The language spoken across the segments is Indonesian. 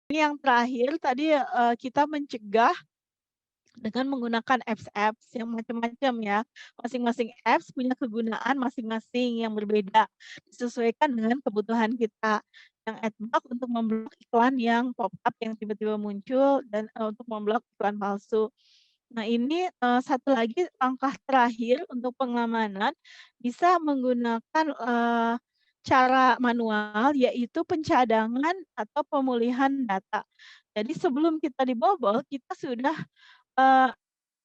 Ini yang terakhir tadi, kita mencegah dengan menggunakan apps-apps yang macam-macam ya. Masing-masing apps punya kegunaan masing-masing yang berbeda, disesuaikan dengan kebutuhan kita. Yang adblock untuk memblok iklan yang pop-up yang tiba-tiba muncul dan, untuk memblok iklan palsu. Nah ini, satu lagi langkah terakhir untuk pengamanan, bisa menggunakan, cara manual yaitu pencadangan atau pemulihan data. Jadi sebelum kita dibobol, kita sudah Eee,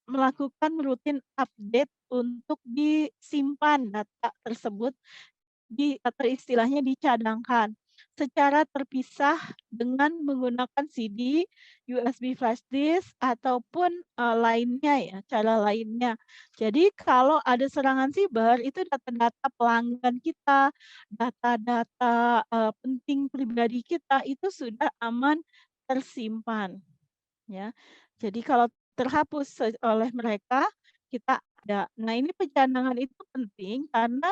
melakukan rutin update untuk disimpan data tersebut atau istilahnya dicadangkan secara terpisah dengan menggunakan CD, USB flash disk, ataupun, lainnya ya, cara lainnya. Jadi kalau ada serangan siber, itu data-data pelanggan kita, data-data, penting pribadi kita, itu sudah aman tersimpan. Ya. Jadi kalau terhapus oleh mereka, kita ada. Nah, ini pencanangan itu penting karena,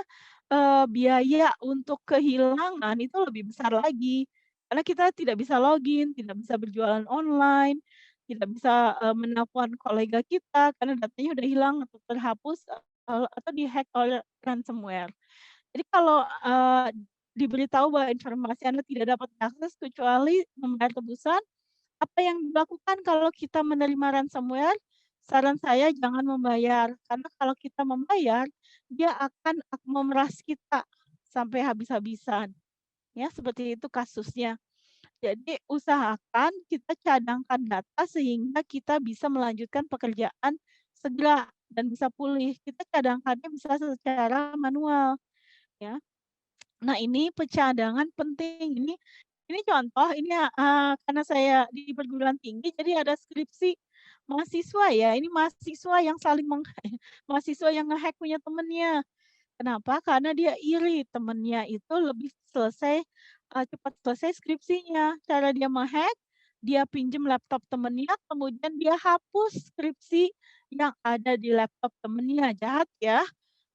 biaya untuk kehilangan itu lebih besar lagi. Karena kita tidak bisa login, tidak bisa berjualan online, tidak bisa, menelpon kolega kita karena datanya udah hilang atau terhapus, atau dihack oleh ransomware. Jadi kalau, diberitahu bahwa informasi Anda tidak dapat diakses kecuali membayar tebusan, apa yang dilakukan kalau kita menerima ransomware? Saran saya jangan membayar, karena kalau kita membayar, dia akan memeras kita sampai habis-habisan, ya seperti itu kasusnya. Jadi usahakan kita cadangkan data sehingga kita bisa melanjutkan pekerjaan segera dan bisa pulih. Kita cadangkannya bisa secara manual, ya. Nah, ini pencadangan penting. Ini contoh, ini, karena saya di perguruan tinggi, jadi ada skripsi mahasiswa ya, ini mahasiswa yang saling mahasiswa yang nge-hack punya temennya. Kenapa? Karena dia iri temennya itu lebih cepat selesai skripsinya. Cara dia meng-hack, dia pinjam laptop temennya, kemudian dia hapus skripsi yang ada di laptop temennya. Jahat ya.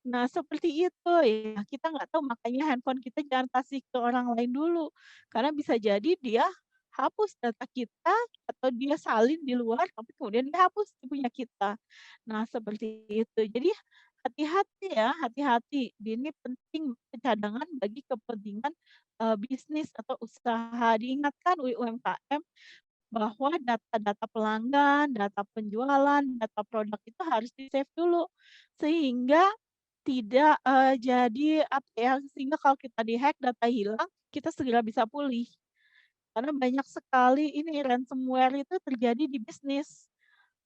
Nah, seperti itu ya, kita nggak tahu makanya handphone kita jangan kasih ke orang lain dulu, karena bisa jadi dia hapus data kita atau dia salin di luar, tapi kemudian dia hapus di punya kita. Nah, seperti itu. Jadi hati-hati ya, hati-hati. Ini penting cadangan bagi kepentingan, bisnis atau usaha. Diingatkan UMKM bahwa data-data pelanggan, data penjualan, data produk itu harus di-save dulu, sehingga tidak, jadi apa ya, sehingga kalau kita di-hack, data hilang, kita segera bisa pulih. Karena banyak sekali ini ransomware itu terjadi di bisnis,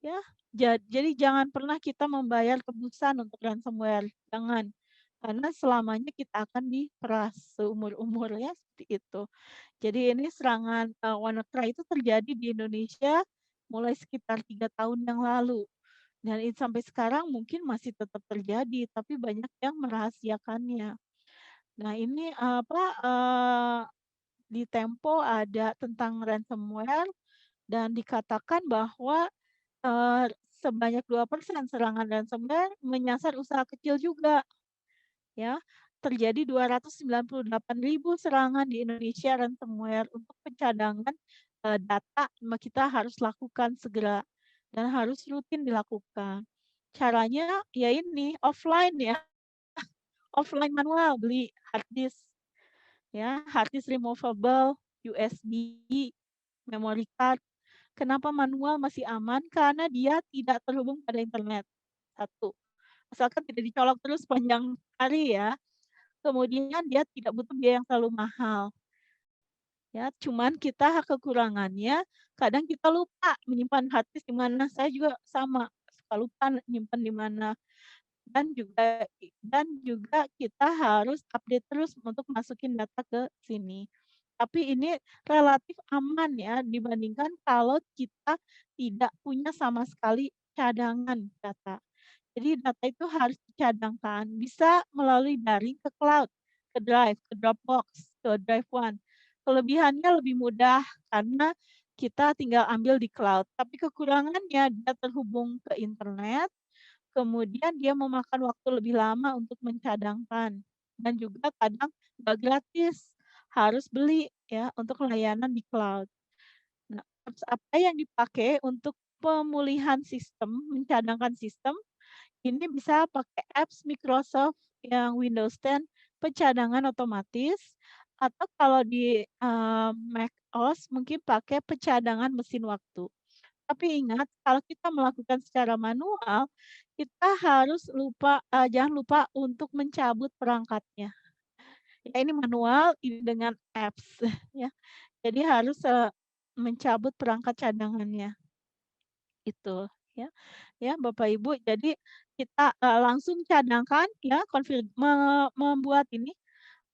ya. Jadi jangan pernah kita membayar tebusan untuk ransomware, jangan. Karena selamanya kita akan diperas seumur-umur ya, seperti itu. Jadi ini serangan, WannaCry itu terjadi di Indonesia mulai sekitar 3 tahun yang lalu. Dan sampai sekarang mungkin masih tetap terjadi, tapi banyak yang merahasiakannya. Nah ini, apa, di Tempo ada tentang ransomware dan dikatakan bahwa, sebanyak 2% serangan ransomware menyasar usaha kecil juga, ya. Terjadi 298.000 serangan di Indonesia ransomware untuk pencadangan, data kita harus lakukan segera dan harus rutin dilakukan. Caranya ya ini, offline ya, offline manual, beli hard disk ya, hard disk removable, USB, memory card. Kenapa manual masih aman? Karena dia tidak terhubung pada internet, satu. Asalkan tidak dicolok terus sepanjang hari ya. Kemudian dia tidak butuh biaya yang terlalu mahal, ya. Cuman kita kekurangannya, kadang kita lupa menyimpan hard disk di mana. Saya juga sama, suka lupa nyimpen di mana. Dan juga kita harus update terus untuk masukin data ke sini. Tapi ini relatif aman ya dibandingkan kalau kita tidak punya sama sekali cadangan data. Jadi data itu harus dicadangkan, bisa melalui daring ke cloud, ke Drive, ke Dropbox, ke Drive One. Kelebihannya lebih mudah karena kita tinggal ambil di cloud, tapi kekurangannya dia terhubung ke internet. Kemudian dia memakan waktu lebih lama untuk mencadangkan dan juga kadang nggak gratis, harus beli ya untuk layanan di cloud. apps apa yang dipakai untuk pemulihan sistem, mencadangkan sistem, ini bisa pakai apps Microsoft yang Windows 10 pencadangan otomatis, atau kalau di, macOS mungkin pakai pencadangan mesin waktu. Tapi ingat kalau kita melakukan secara manual, kita harus jangan lupa untuk mencabut perangkatnya. Ya ini manual, ini dengan apps ya. Jadi harus, mencabut perangkat cadangannya, itu ya. Ya Bapak Ibu, jadi kita, langsung cadangkan ya membuat ini,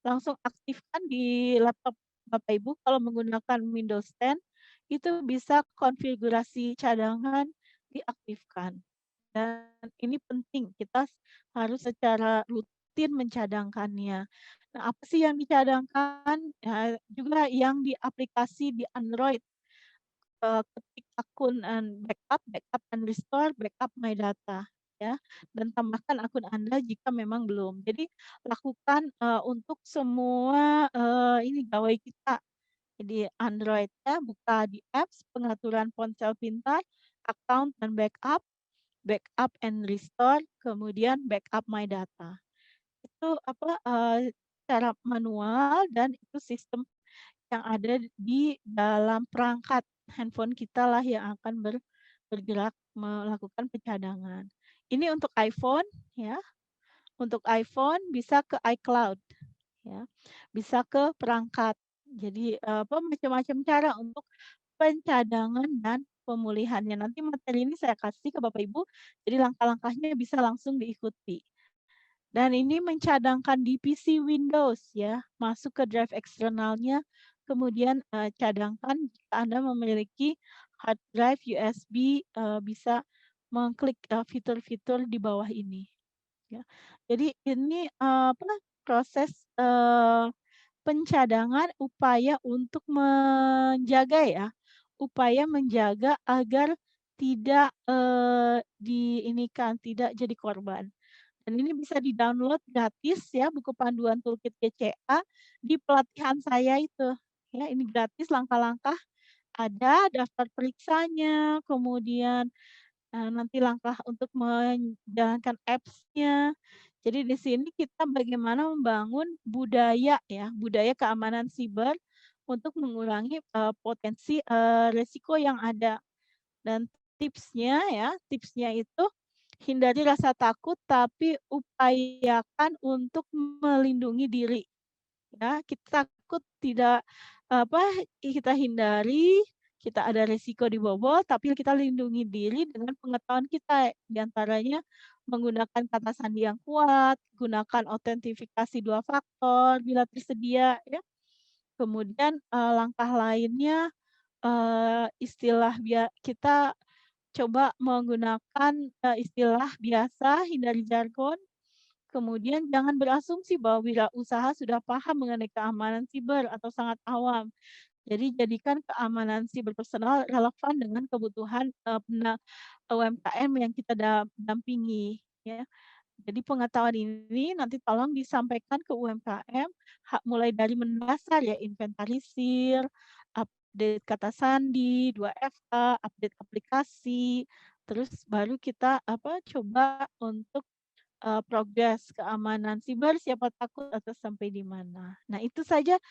langsung aktifkan di laptop Bapak Ibu kalau menggunakan Windows 10, itu bisa konfigurasi cadangan diaktifkan. Dan ini penting, kita harus secara rutin mencadangkannya. Nah, apa sih yang dicadangkan? Juga yang di aplikasi di Android, ketik akun backup, backup and restore, backup my data, ya, dan tambahkan akun Anda jika memang belum. Jadi lakukan, untuk semua, ini gawai kita di Android ya, buka di apps, pengaturan ponsel pintar, account dan backup, backup and restore, kemudian backup my data. Itu apa, secara manual dan itu sistem yang ada di dalam perangkat handphone kita lah yang akan bergerak melakukan pencadangan. Ini untuk iPhone ya, untuk iPhone bisa ke iCloud ya, bisa ke perangkat. Jadi, macam-macam cara untuk pencadangan dan pemulihannya. Nanti materi ini saya kasih ke Bapak Ibu, jadi langkah-langkahnya bisa langsung diikuti. Dan ini mencadangkan di PC Windows ya, masuk ke drive eksternalnya, kemudian, cadangkan jika Anda memiliki hard drive USB, bisa mengklik, fitur-fitur di bawah ini, ya. Jadi ini, proses, pencadangan upaya untuk menjaga ya, upaya menjaga agar tidak, tidak jadi korban. Dan ini bisa di-download gratis ya, buku panduan toolkit GCA di pelatihan saya itu. Ya, ini gratis langkah-langkah, ada daftar periksanya, kemudian, nanti langkah untuk menjalankan apps-nya. Jadi di sini kita bagaimana membangun budaya ya, budaya keamanan siber untuk mengurangi, potensi, resiko yang ada. Dan tipsnya itu hindari rasa takut, tapi upayakan untuk melindungi diri, ya. Kita takut tidak apa, kita hindari, kita ada risiko dibobol, tapi kita lindungi diri dengan pengetahuan kita, di antaranya menggunakan kata sandi yang kuat, gunakan autentifikasi 2 faktor bila tersedia, ya. Kemudian, langkah lainnya, kita coba menggunakan, istilah biasa, hindari jargon, kemudian jangan berasumsi bahwa wirausaha sudah paham mengenai keamanan siber atau sangat awam. Jadi jadikan keamanan siber personal relevan dengan kebutuhan, UMKM yang kita dampingi, ya. Jadi pengetahuan ini nanti tolong disampaikan ke UMKM, mulai dari mendasar ya, inventarisir, update kata sandi, 2FA, update aplikasi, terus baru kita coba untuk, progres keamanan siber, siapa takut atau sampai di mana. Nah itu saja